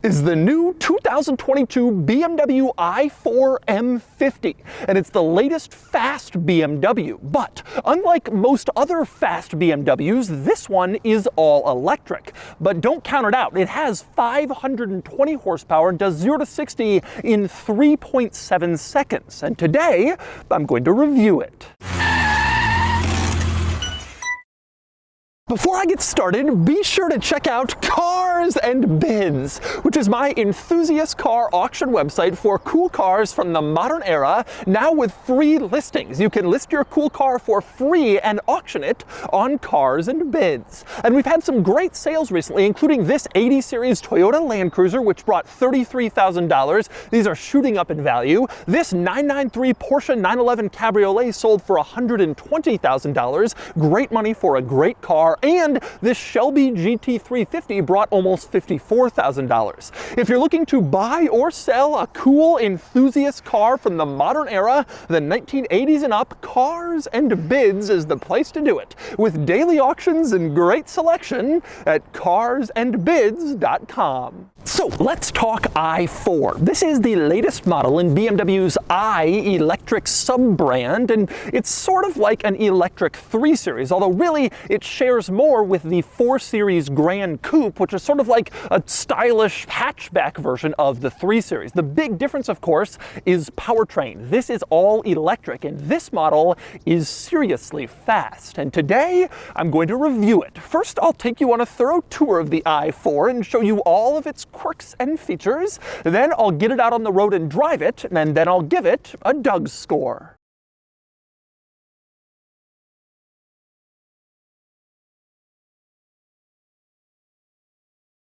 is the new 2022 BMW i4 M50, and it's the latest fast BMW. But unlike most other fast BMWs, this one is all electric. But don't count it out. It has 520 horsepower and does 0 to 60 in 3.7 seconds. And today, I'm going to review it. Before I get started, be sure to check out Cars and Bids, which is my enthusiast car auction website for cool cars from the modern era, now with free listings. You can list your cool car for free and auction it on Cars and Bids. And we've had some great sales recently, including this 80 Series Toyota Land Cruiser, which brought $33,000. These are shooting up in value. This 993 Porsche 911 Cabriolet sold for $120,000. Great money for a great car. And this Shelby GT350 brought almost $54,000. If you're looking to buy or sell a cool enthusiast car from the modern era, the 1980s and up, Cars and Bids is the place to do it, with daily auctions and great selection at carsandbids.com. So let's talk i4. This is the latest model in BMW's i electric sub-brand, and it's sort of like an electric 3 Series, although really it shares more with the 4 Series Grand Coupe, which is sort of like a stylish hatchback version of the 3 Series. The big difference, of course, is powertrain. This is all electric, and this model is seriously fast. And today, I'm going to review it. First, I'll take you on a thorough tour of the i4 and show you all of its quirks and features. Then I'll get it out on the road and drive it, and then I'll give it a Doug's score.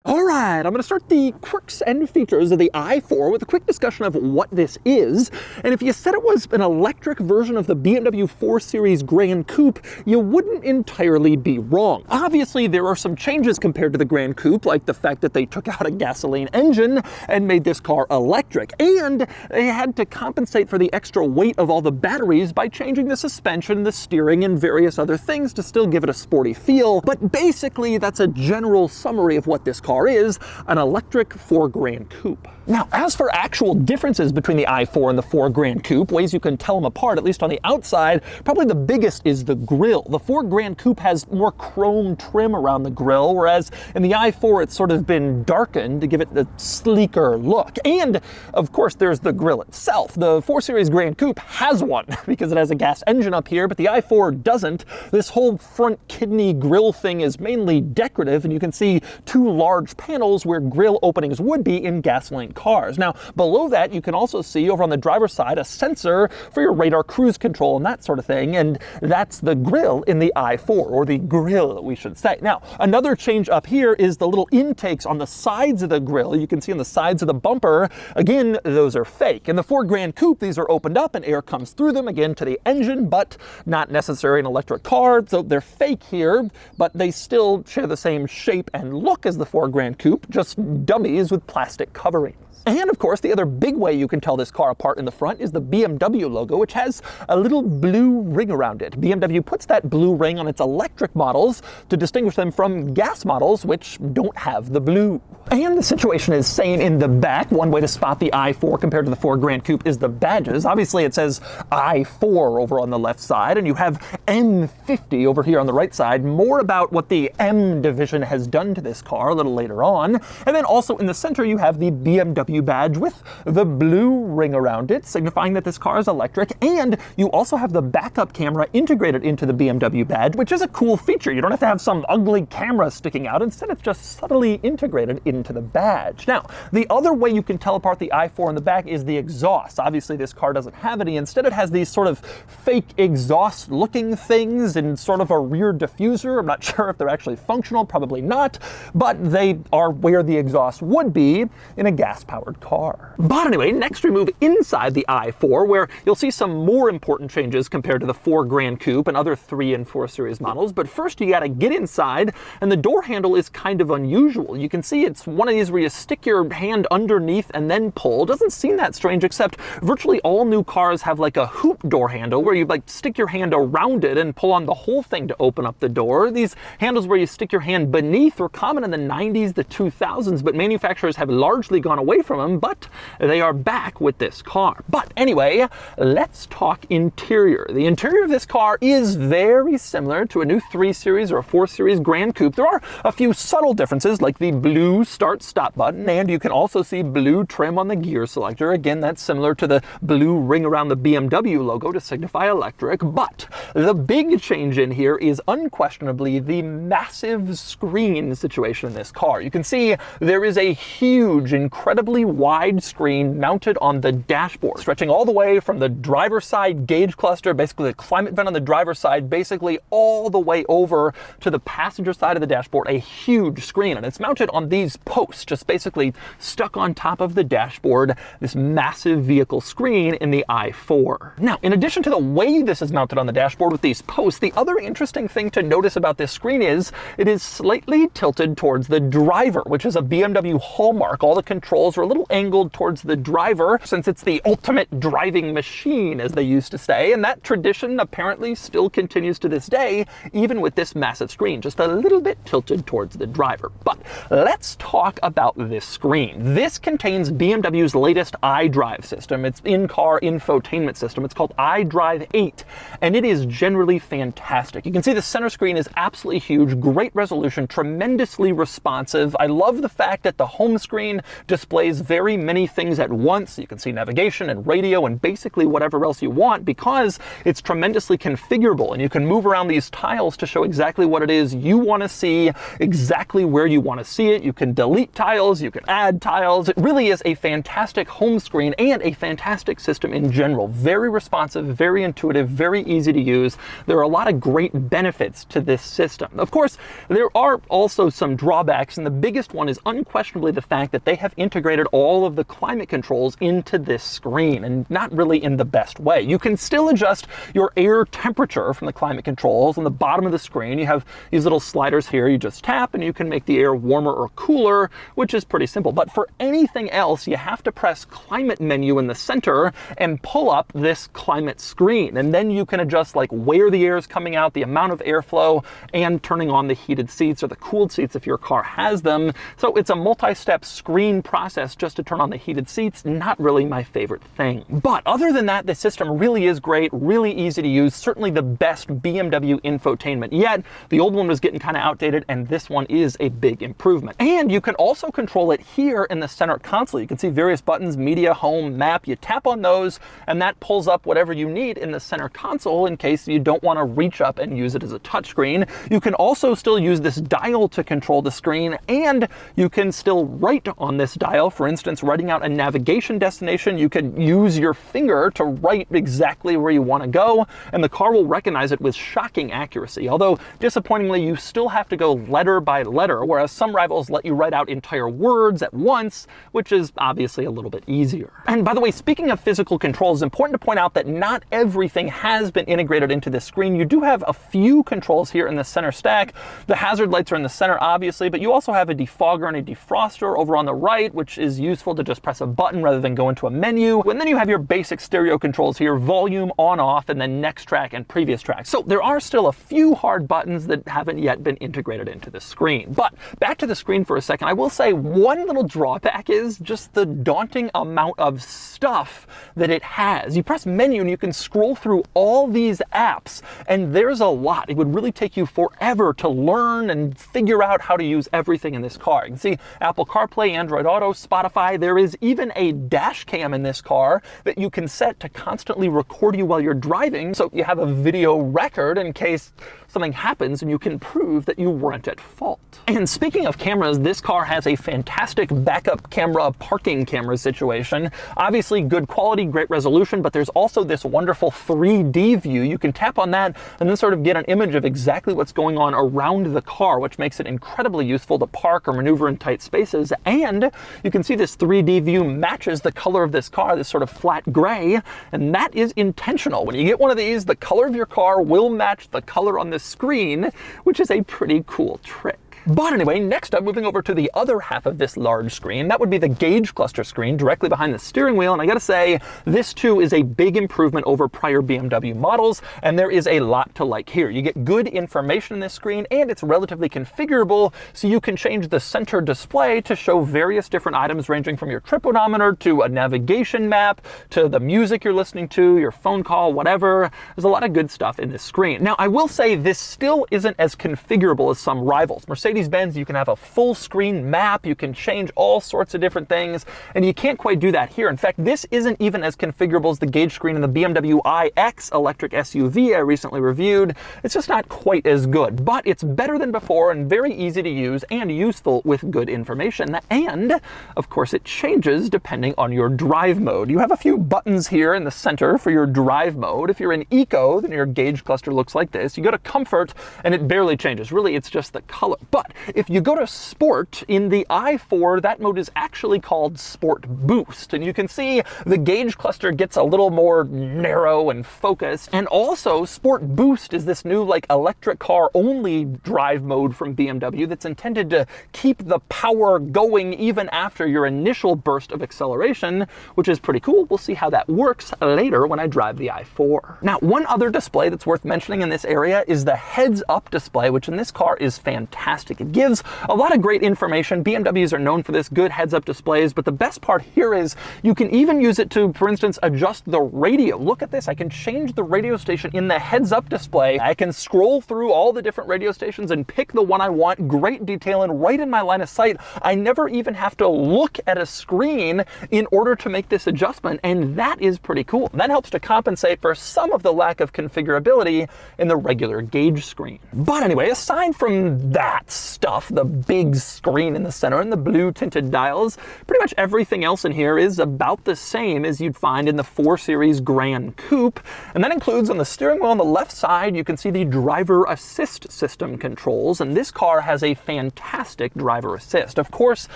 All right, I'm going to start the quirks and features of the i4 with a quick discussion of what this is. And if you said it was an electric version of the BMW 4 Series Grand Coupe, you wouldn't entirely be wrong. Obviously, there are some changes compared to the Grand Coupe, like the fact that they took out a gasoline engine and made this car electric. And they had to compensate for the extra weight of all the batteries by changing the suspension, the steering, and various other things to still give it a sporty feel. But basically, that's a general summary of what this car is, an electric 4 Grand Coupe. Now, as for actual differences between the i4 and the 4 Grand Coupe, ways you can tell them apart, at least on the outside, probably the biggest is the grille. The 4 Grand Coupe has more chrome trim around the grille, whereas in the i4 it's sort of been darkened to give it a sleeker look. And, of course, there's the grille itself. The 4 Series Grand Coupe has one because it has a gas engine up here, but the i4 doesn't. This whole front kidney grille thing is mainly decorative, and you can see two large panels where grille openings would be in gasoline cars. Now, below that, you can also see over on the driver's side a sensor for your radar cruise control and that sort of thing, and that's the grille in the i4, or the grille, we should say. Now, another change up here is the little intakes on the sides of the grille. You can see on the sides of the bumper, again, those are fake. In the 4 Grand Coupe, these are opened up and air comes through them, again, to the engine, but not necessary in an electric car, so they're fake here, but they still share the same shape and look as the 4 Grand Coupe, just dummies with plastic coverings. And of course, the other big way you can tell this car apart in the front is the BMW logo, which has a little blue ring around it. BMW puts that blue ring on its electric models to distinguish them from gas models, which don't have the blue. And the situation is same in the back. One way to spot the i4 compared to the 4 Grand Coupe is the badges. Obviously, it says i4 over on the left side, and you have M50 over here on the right side. More about what the M division has done to this car a little later on. And then also in the center, you have the BMW badge with the blue ring around it, signifying that this car is electric. And you also have the backup camera integrated into the BMW badge, which is a cool feature. You don't have to have some ugly camera sticking out. Instead, it's just subtly integrated into the badge. Now, the other way you can tell apart the i4 in the back is the exhaust. Obviously, this car doesn't have any. Instead, it has these sort of fake exhaust looking things and sort of a rear diffuser. I'm not sure if they're actually functional, probably not, but they are where the exhaust would be in a gas-powered powered car. But anyway, next we move inside the i4, where you'll see some more important changes compared to the 4 Grand Coupe and other 3 and 4 Series models. But first you gotta get inside, and the door handle is kind of unusual. You can see it's one of these where you stick your hand underneath and then pull. It doesn't seem that strange, except virtually all new cars have like a hoop door handle where you like stick your hand around it and pull on the whole thing to open up the door. These handles where you stick your hand beneath were common in the 90s, the 2000s, but manufacturers have largely gone away from them, but they are back with this car. But anyway, let's talk interior. The interior of this car is very similar to a new 3 Series or a 4 Series Grand Coupe. There are a few subtle differences, like the blue start-stop button, and you can also see blue trim on the gear selector. Again, that's similar to the blue ring around the BMW logo to signify electric. But the big change in here is unquestionably the massive screen situation in this car. You can see there is a huge, incredibly wide screen mounted on the dashboard, stretching all the way from the driver's side gauge cluster, basically the climate vent on the driver's side, basically all the way over to the passenger side of the dashboard, a huge screen. And it's mounted on these posts, just basically stuck on top of the dashboard, this massive vehicle screen in the i4. Now, in addition to the way this is mounted on the dashboard with these posts, the other interesting thing to notice about this screen is it is slightly tilted towards the driver, which is a BMW hallmark. All the controls are a little angled towards the driver, since it's the ultimate driving machine, as they used to say, and that tradition apparently still continues to this day, even with this massive screen, just a little bit tilted towards the driver. But let's talk about this screen. This contains BMW's latest iDrive system. It's in-car infotainment system. It's called iDrive 8, and it is generally fantastic. You can see the center screen is absolutely huge, great resolution, tremendously responsive. I love the fact that the home screen displays very many things at once. You can see navigation and radio and basically whatever else you want, because it's tremendously configurable, and you can move around these tiles to show exactly what it is you want to see, exactly where you want to see it. You can delete tiles, you can add tiles. It really is a fantastic home screen and a fantastic system in general. Very responsive, very intuitive, very easy to use. There are a lot of great benefits to this system. Of course, there are also some drawbacks, and the biggest one is unquestionably the fact that they have integrated all of the climate controls into this screen, and not really in the best way. You can still adjust your air temperature from the climate controls on the bottom of the screen. You have these little sliders here. You just tap and you can make the air warmer or cooler, which is pretty simple. But for anything else, you have to press climate menu in the center and pull up this climate screen. And then you can adjust like where the air is coming out, the amount of airflow, and turning on the heated seats or the cooled seats if your car has them. So it's a multi-step screen process just to turn on the heated seats. Not really my favorite thing. But other than that, the system really is great, really easy to use, certainly the best BMW infotainment yet. The old one was getting kind of outdated, and this one is a big improvement. And you can also control it here in the center console. You can see various buttons, media, home, map. You tap on those, and that pulls up whatever you need in the center console in case you don't want to reach up and use it as a touchscreen. You can also still use this dial to control the screen, and you can still write on this dial. For instance, writing out a navigation destination, you can use your finger to write exactly where you want to go, and the car will recognize it with shocking accuracy. Although, disappointingly, you still have to go letter by letter, whereas some rivals let you write out entire words at once, which is obviously a little bit easier. And by the way, speaking of physical controls, it's important to point out that not everything has been integrated into this screen. You do have a few controls here in the center stack. The hazard lights are in the center, obviously, but you also have a defogger and a defroster over on the right, which is useful to just press a button rather than go into a menu. And then you have your basic stereo controls here, volume, on, off, and then next track and previous track. So there are still a few hard buttons that haven't yet been integrated into the screen. But back to the screen for a second, I will say one little drawback is just the daunting amount of stuff that it has. You press menu and you can scroll through all these apps, and there's a lot. It would really take you forever to learn and figure out how to use everything in this car. You can see Apple CarPlay, Android Auto, Spotify. There is even a dash cam in this car that you can set to constantly record you while you're driving, so you have a video record in case something happens and you can prove that you weren't at fault. And speaking of cameras, this car has a fantastic backup camera, parking camera situation. Obviously good quality, great resolution, but there's also this wonderful 3D view. You can tap on that and then sort of get an image of exactly what's going on around the car, which makes it incredibly useful to park or maneuver in tight spaces. And you can can see this 3D view matches the color of this car, this sort of flat gray, and that is intentional. When you get one of these, the color of your car will match the color on the screen, which is a pretty cool trick. But anyway, next up, moving over to the other half of this large screen, that would be the gauge cluster screen directly behind the steering wheel. And I gotta say, this too is a big improvement over prior BMW models, and there is a lot to like here. You get good information in this screen, and it's relatively configurable, so you can change the center display to show various different items ranging from your trip odometer to a navigation map to the music you're listening to, your phone call, whatever. There's a lot of good stuff in this screen. Now, I will say this still isn't as configurable as some rivals. Mercedes-Benz, you can have a full screen map, you can change all sorts of different things, and you can't quite do that here. In fact, this isn't even as configurable as the gauge screen in the BMW iX electric SUV I recently reviewed. It's just not quite as good, but it's better than before and very easy to use and useful with good information. And of course, it changes depending on your drive mode. You have a few buttons here in the center for your drive mode. If you're in Eco, then your gauge cluster looks like this. You go to Comfort and it barely changes. Really, it's just the color. But if you go to Sport in the i4, that mode is actually called Sport Boost. And you can see the gauge cluster gets a little more narrow and focused. And also Sport Boost is this new like electric car only drive mode from BMW that's intended to keep the power going even after your initial burst of acceleration, which is pretty cool. We'll see how that works later when I drive the i4. Now, one other display that's worth mentioning in this area is the heads-up display, which in this car is fantastic. It gives a lot of great information. BMWs are known for this, good heads-up displays, but the best part here is you can even use it to, for instance, adjust the radio. Look at this. I can change the radio station in the heads-up display. I can scroll through all the different radio stations and pick the one I want. Great detail and right in my line of sight. I never even have to look at a screen in order to make this adjustment, and that is pretty cool. That helps to compensate for some of the lack of configurability in the regular gauge screen. But anyway, aside from that stuff, the big screen in the center and the blue tinted dials, pretty much everything else in here is about the same as you'd find in the 4 Series Gran Coupe. And that includes on the steering wheel on the left side, you can see the driver assist system controls. And this car has a fantastic driver assist. Of course,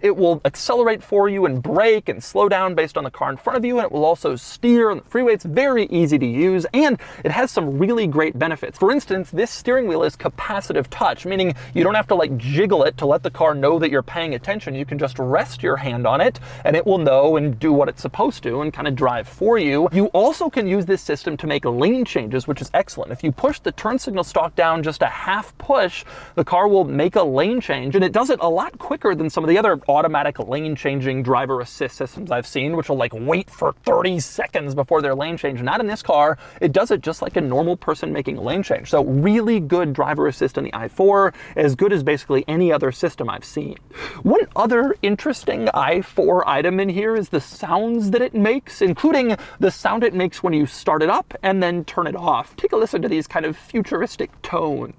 it will accelerate for you and brake and slow down based on the car in front of you. And it will also steer on the freeway. It's very easy to use, and it has some really great benefits. For instance, this steering wheel is capacitive touch, meaning you don't have to like jiggle it to let the car know that you're paying attention. You can just rest your hand on it and it will know and do what it's supposed to and kind of drive for you. You also can use this system to make lane changes, which is excellent. If you push the turn signal stalk down just a half push, the car will make a lane change, and it does it a lot quicker than some of the other automatic lane changing driver assist systems I've seen, which will like wait for 30 seconds before their lane change. Not in this car. It does it just like a normal person making a lane change. So really good driver assist in the i4, as good as basically any other system I've seen. One other interesting i4 item in here is the sounds that it makes, including the sound it makes when you start it up and then turn it off. Take a listen to these kind of futuristic tones.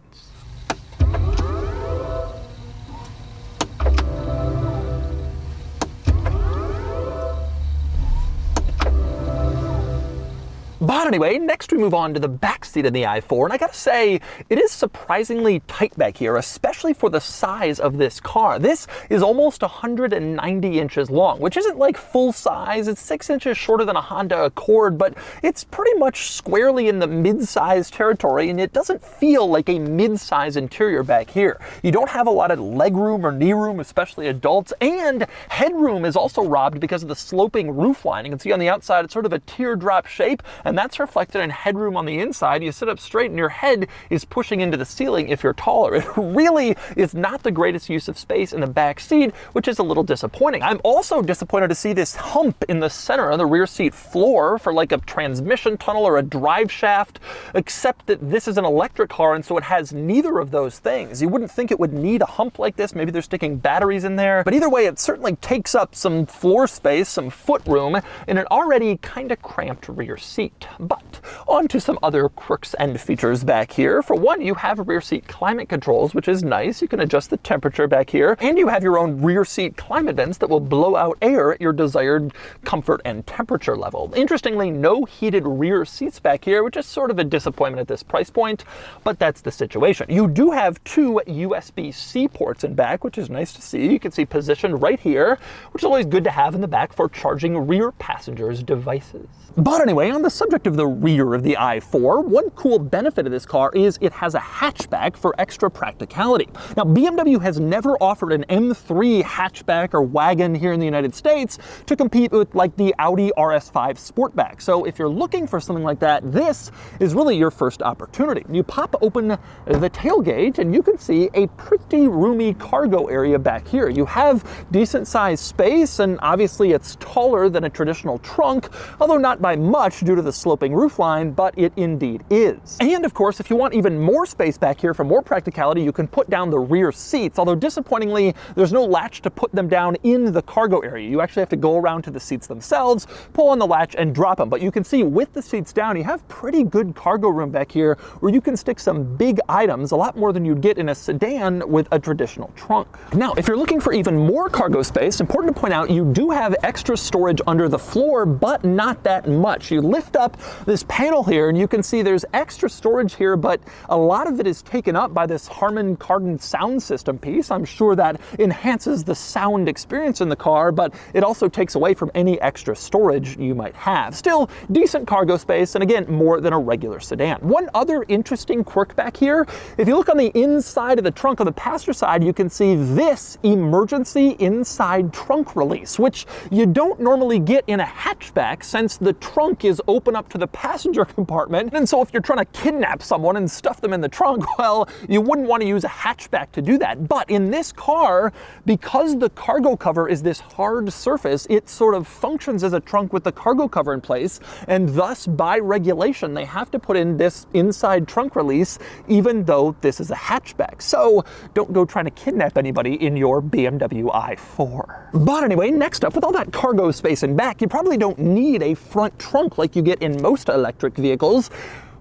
But anyway, next we move on to the back seat of the i4, and I gotta say, it is surprisingly tight back here, especially for the size of this car. This is almost 190 inches long, which isn't like full size. It's 6 inches shorter than a Honda Accord, but it's pretty much squarely in the mid-size territory, and it doesn't feel like a mid-size interior back here. You don't have a lot of legroom or knee room, especially adults, and headroom is also robbed because of the sloping roof line. You can see on the outside, it's sort of a teardrop shape, and that's reflected in headroom on the inside. You sit up straight and your head is pushing into the ceiling if you're taller. It really is not the greatest use of space in the back seat, which is a little disappointing. I'm also disappointed to see this hump in the center of the rear seat floor for like a transmission tunnel or a drive shaft, except that this is an electric car, and so it has neither of those things. You wouldn't think it would need a hump like this. Maybe they're sticking batteries in there, but either way, it certainly takes up some floor space, some foot room, in an already kind of cramped rear seat. But on to some other quirks and features back here. For one, you have rear seat climate controls, which is nice. You can adjust the temperature back here, and you have your own rear seat climate vents that will blow out air at your desired comfort and temperature level. Interestingly, no heated rear seats back here, which is sort of a disappointment at this price point, but that's the situation. You do have two USB-C ports in back, which is nice to see. You can see positioned right here, which is always good to have in the back for charging rear passengers' devices. But anyway, on the subject of the rear of the i4, one cool benefit of this car is it has a hatchback for extra practicality. Now, BMW has never offered an M3 hatchback or wagon here in the United States to compete with like the Audi RS5 Sportback. So if you're looking for something like that, this is really your first opportunity. You pop open the tailgate and you can see a pretty roomy cargo area back here. You have decent sized space, and obviously it's taller than a traditional trunk, although not by much due to the sloping roofline, but it indeed is. And of course, if you want even more space back here for more practicality, you can put down the rear seats, although disappointingly, there's no latch to put them down in the cargo area. You actually have to go around to the seats themselves, pull on the latch, and drop them. But you can see with the seats down, you have pretty good cargo room back here where you can stick some big items, a lot more than you'd get in a sedan with a traditional trunk. Now, if you're looking for even more cargo space, important to point out, you do have extra storage under the floor, but not that much. You lift up this panel here and you can see there's extra storage here, but a lot of it is taken up by this Harman Kardon sound system piece. I'm sure that enhances the sound experience in the car, but it also takes away from any extra storage you might have. Still, decent cargo space, and again, more than a regular sedan. One other interesting quirk back here, if you look on the inside of the trunk on the passenger side, you can see this emergency inside trunk release, which you don't normally get in a hatchback since the trunk is open up to the passenger compartment. And so if you're trying to kidnap someone and stuff them in the trunk, well, you wouldn't want to use a hatchback to do that. But in this car, because the cargo cover is this hard surface, it sort of functions as a trunk with the cargo cover in place, and thus by regulation they have to put in this inside trunk release even though this is a hatchback. So don't go trying to kidnap anybody in your BMW i4. But anyway, next up, with all that cargo space in back, you probably don't need a front trunk like you get in most electric vehicles,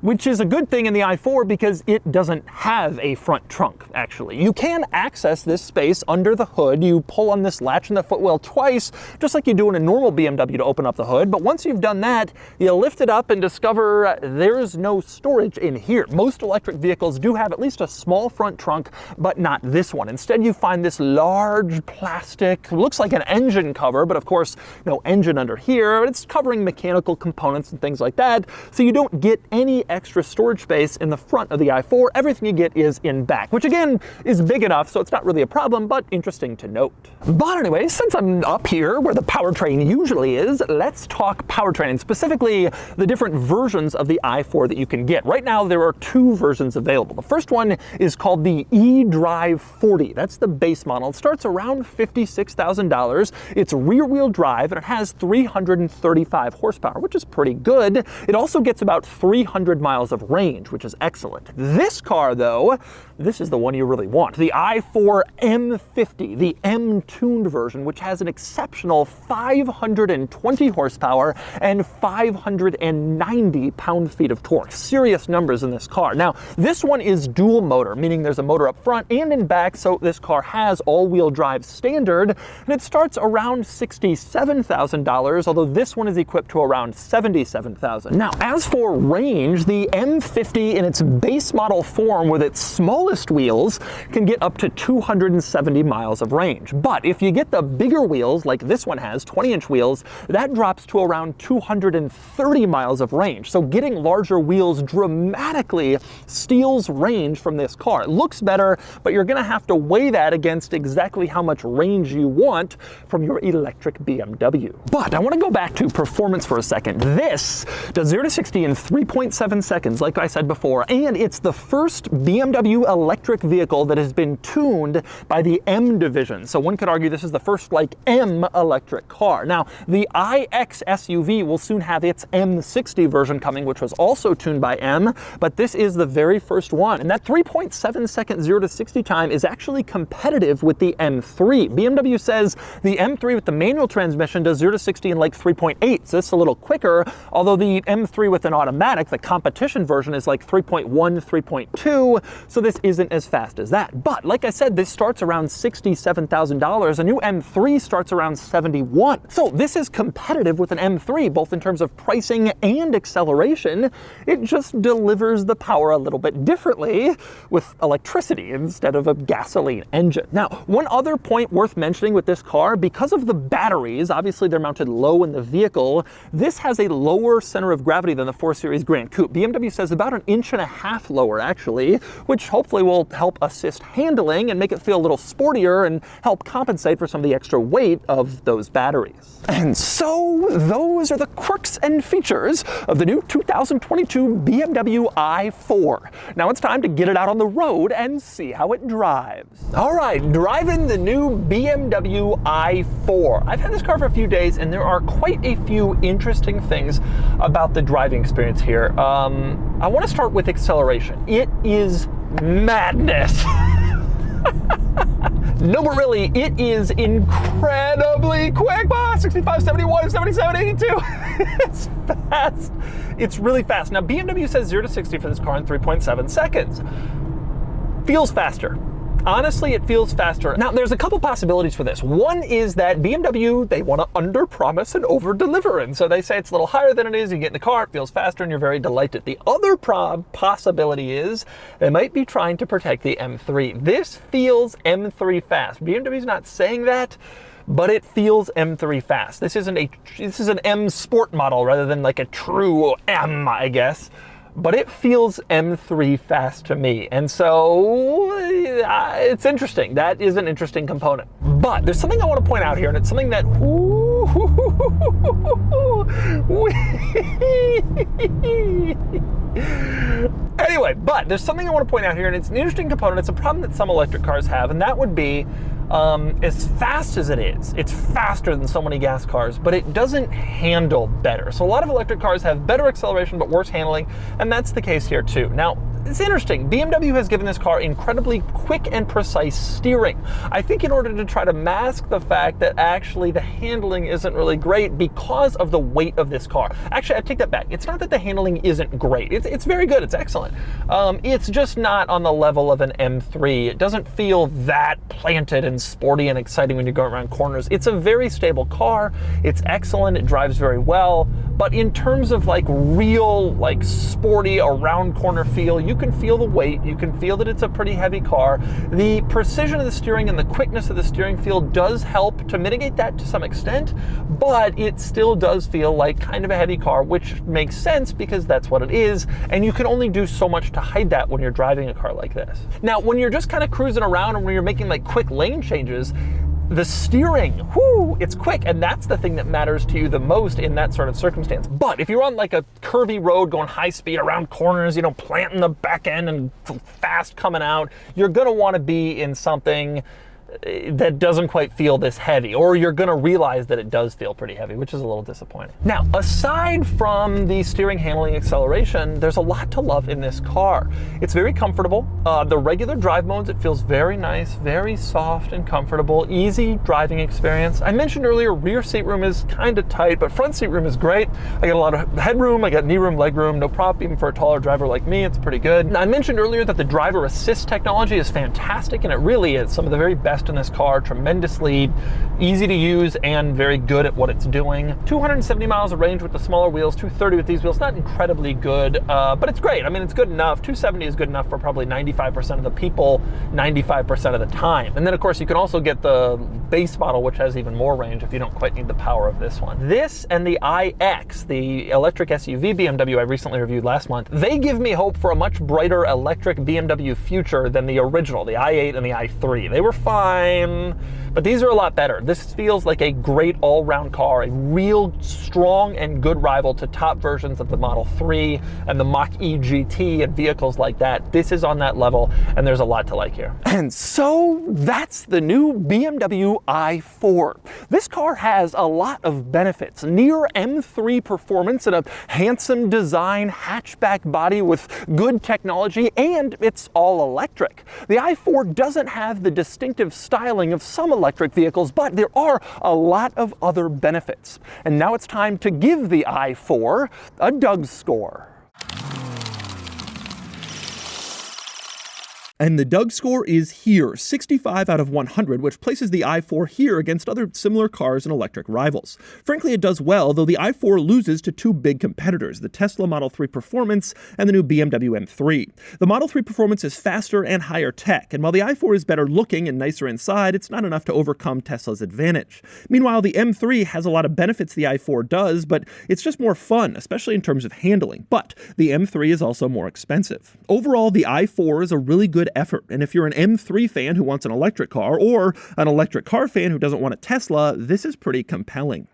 which is a good thing in the i4 because it doesn't have a front trunk, actually. You can access this space under the hood. You pull on this latch in the footwell twice, just like you do in a normal BMW to open up the hood. But once you've done that, you lift it up and discover there's no storage in here. Most electric vehicles do have at least a small front trunk, but not this one. Instead, you find this large plastic, looks like an engine cover, but of course, no engine under here. It's covering mechanical components and things like that, so you don't get any extra storage space in the front of the i4. Everything you get is in back, which again is big enough, so it's not really a problem, but interesting to note. But anyway, since I'm up here where the powertrain usually is, let's talk powertrain, specifically the different versions of the i4 that you can get. Right now, there are two versions available. The first one is called the eDrive 40. That's the base model. It starts around $56,000. It's rear-wheel drive, and it has 335 horsepower, which is pretty good. It also gets about 300 miles of range, which is excellent. This car, though, this is the one you really want. The i4 M50, the M-tuned version, which has an exceptional 520 horsepower and 590 pound-feet of torque. Serious numbers in this car. Now, this one is dual motor, meaning there's a motor up front and in back, so this car has all-wheel drive standard, and it starts around $67,000, although this one is equipped to around $77,000. Now, as for range, the M50 in its base model form with its smallest wheels can get up to 270 miles of range. But if you get the bigger wheels, like this one has, 20-inch wheels, that drops to around 230 miles of range. So getting larger wheels dramatically steals range from this car. It looks better, but you're gonna have to weigh that against exactly how much range you want from your electric BMW. But I wanna go back to performance for a second. This does 0 to 60 in 3.7 seconds, like I said before, and it's the first BMW electric vehicle that has been tuned by the M division. So one could argue this is the first, like, M electric car. Now, the iX SUV will soon have its M60 version coming, which was also tuned by M, but this is the very first one. And that 3.7 second 0 to 60 time is actually competitive with the M3. BMW says the M3 with the manual transmission does 0 to 60 in like 3.8, so it's a little quicker, although the M3 with an automatic, the competition version, is like 3.1, 3.2, so this isn't as fast as that. But like I said, this starts around $67,000. A new M3 starts around $71,000. So this is competitive with an M3, both in terms of pricing and acceleration. It just delivers the power a little bit differently with electricity instead of a gasoline engine. Now, one other point worth mentioning with this car, because of the batteries, obviously they're mounted low in the vehicle, this has a lower center of gravity than the 4 Series Grand Coupe. BMW says about 1.5 inches lower, actually, which hopefully will help assist handling and make it feel a little sportier and help compensate for some of the extra weight of those batteries. And so those are the quirks and features of the new 2022 BMW i4. Now it's time to get it out on the road and see how it drives. All right, driving the new BMW i4. I've had this car for a few days and there are quite a few interesting things about the driving experience here. I want to start with acceleration. It is madness. No, but really, it is incredibly quick. 65, 71, 77, 82. It's fast. It's really fast. Now, BMW says 0 to 60 for this car in 3.7 seconds. Feels faster. Honestly, it feels faster. Now, there's a couple possibilities for this. One is that BMW, they want to under-promise and over-deliver. And so they say it's a little higher than it is. You get in the car, it feels faster, and you're very delighted. The other possibility is they might be trying to protect the M3. This feels M3 fast. BMW's not saying that, but it feels M3 fast. This is an M Sport model rather than like a true M, I guess. But it feels M3 fast to me. And so it's interesting. That is an interesting component. But there's something I want to point out here, and it's something that anyway, but there's something I want to point out here, and it's an interesting component. It's a problem that some electric cars have, and that would be as fast as it is, it's faster than so many gas cars, but it doesn't handle better. So a lot of electric cars have better acceleration but worse handling, and that's the case here too. Now, it's interesting. BMW has given this car incredibly quick and precise steering. I think in order to try to mask the fact that actually the handling isn't really great because of the weight of this car. Actually, I take that back. It's not that the handling isn't great. It's very good. It's excellent. It's just not on the level of an M3. It doesn't feel that planted and sporty and exciting when you go around corners. It's a very stable car. It's excellent. It drives very well. But in terms of like real, like sporty around corner feel, you can feel the weight. You can feel that it's a pretty heavy car. The precision of the steering and the quickness of the steering feel does help to mitigate that to some extent, but it still does feel like kind of a heavy car, which makes sense because that's what it is. And you can only do so much to hide that when you're driving a car like this. Now, when you're just kind of cruising around and when you're making like quick lane changes, the steering, whoo, it's quick, and that's the thing that matters to you the most in that sort of circumstance. But if you're on like a curvy road going high speed around corners, you know, planting the back end and fast coming out, you're gonna want to be in something that doesn't quite feel this heavy, or you're gonna realize that it does feel pretty heavy, which is a little disappointing. Now, aside from the steering, handling, acceleration, there's a lot to love in this car. It's very comfortable. The regular drive modes, it feels very nice, very soft and comfortable, easy driving experience. I mentioned earlier, rear seat room is kind of tight, but front seat room is great. I got a lot of headroom, I got knee room, leg room, no problem. Even for a taller driver like me, it's pretty good. Now, I mentioned earlier that the driver assist technology is fantastic, and it really is. Some of the very best in this car, tremendously easy to use and very good at what it's doing. 270 miles of range with the smaller wheels, 230 with these wheels, not incredibly good, but it's great. I mean, it's good enough. 270 is good enough for probably 95% of the people, 95% of the time. And then of course you can also get the base model, which has even more range if you don't quite need the power of this one. This and the iX, the electric SUV BMW I recently reviewed last month, they give me hope for a much brighter electric BMW future than the original, the i8 and the i3. They were fine, But these are a lot better. This feels like a great all-round car, a real strong and good rival to top versions of the Model 3 and the Mach-E GT and vehicles like that. This is on that level, and there's a lot to like here. And so that's the new BMW i4. This car has a lot of benefits. Near M3 performance and a handsome design, hatchback body with good technology, and it's all electric. The i4 doesn't have the distinctive styling of some electric vehicles, but there are a lot of other benefits. And now it's time to give the i4 a Doug score. And the Doug score is here, 65 out of 100, which places the i4 here against other similar cars and electric rivals. Frankly, it does well, though the i4 loses to two big competitors, the Tesla Model 3 Performance and the new BMW M3. The Model 3 Performance is faster and higher tech, and while the i4 is better looking and nicer inside, it's not enough to overcome Tesla's advantage. Meanwhile, the M3 has a lot of benefits the i4 does, but it's just more fun, especially in terms of handling. But the M3 is also more expensive. Overall, the i4 is a really good effort, and if you're an M3 fan who wants an electric car, or an electric car fan who doesn't want a Tesla, this is pretty compelling.